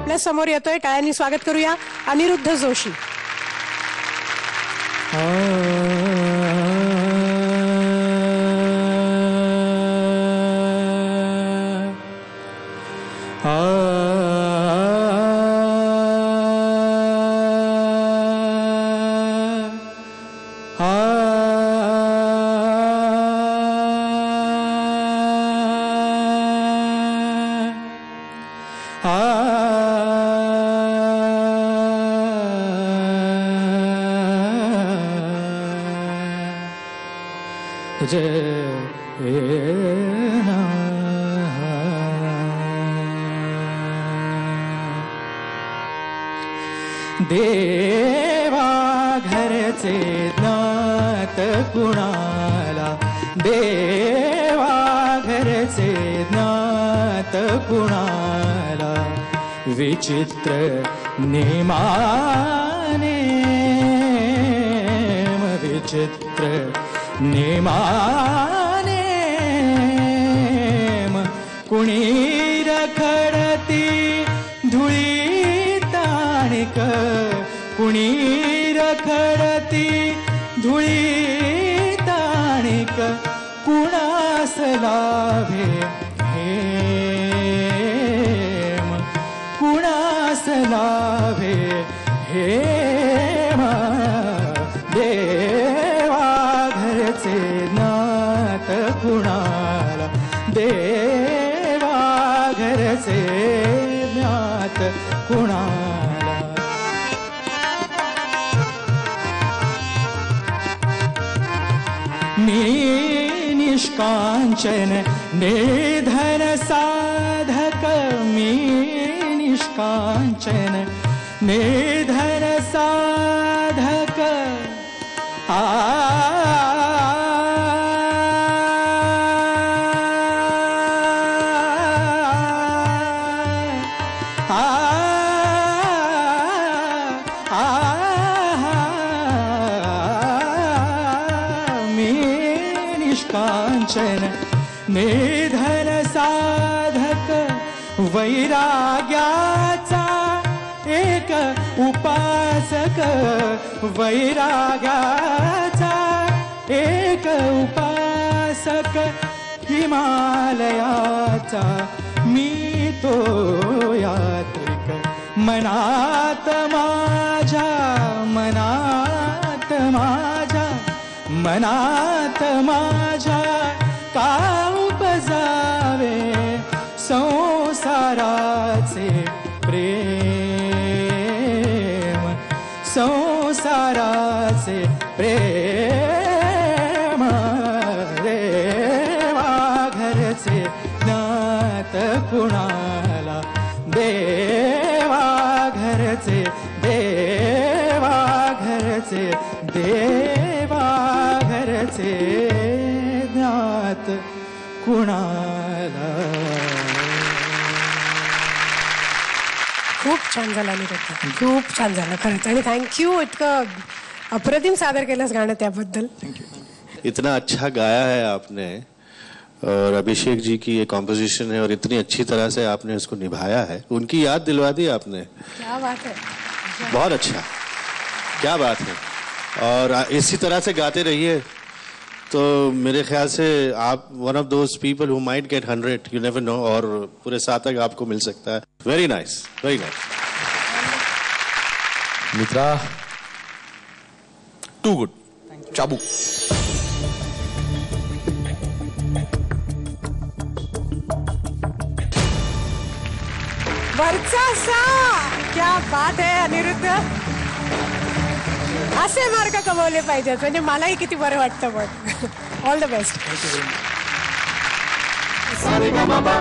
आपल्या समोर येतोय, टाळ्यांनी स्वागत करूया अनिरुद्ध जोशी. देवा घरचे ज्ञात कुणाला, देवा घरचे ज्ञात कुणाला, विचित्र नेमाने विचित्र नेमाने कुणी रखडती धुळी ताणिक, कुणी रखडती धुळी ताणिक, कुणास लाभे हेम, कुणास लाभे हेम. देवा घरचे नात कुणाला, देवा घरचे ज्ञात कुणाला. मी निष्कांचन निर्धन साधक, मी निष्कांचन निर्धन साधक, मी निष्कांचन निर्धन साधक, वैराग्याचा एक उपासक, वैराग्याचा एक उपासक, हिमालयाचा मी तो यात्रिक. मनात माझ्या, मनात माझ्या, मनात माझ्या का उपजावे संसाराचे प्रेम, संसाराचे प्रेम. देवा घरचे ज्ञात कुणाला, देवा घरचे, देवा घरचे, देवा घरचे ज्ञात कुणाला. खूप छान झालं अनिरुद्ध, खूप छान झालं खरंच. आणि थँक्यू, इतकं अप्रतिम सादर केलंस गाणं, त्याबद्दल. इतना अच्छा गाया है आपने, और अभिषेक जी की ये कॉम्पोजिशन है, और इतनी अच्छी तरह से आपने उसको निभाया है. उनकी याद दिलवा दी आपने. क्या बात है, बहुत अच्छा, क्या बात है. और इसी तरह से गाते रहिए तो मेरे ख्याल से आप one of those people who might get 100, you never know, और पूरे सार्थक आपको मिल सकता है. Very nice, very nice. मित्रा, टू गुड. चाबू. वर्चसा, क्या बात आहे अनिरुद्ध. असे मार्क कमवले पाहिजेत, म्हणजे मलाही किती बरं वाटतं. मग ऑल द बेस्ट. सारेगामापा,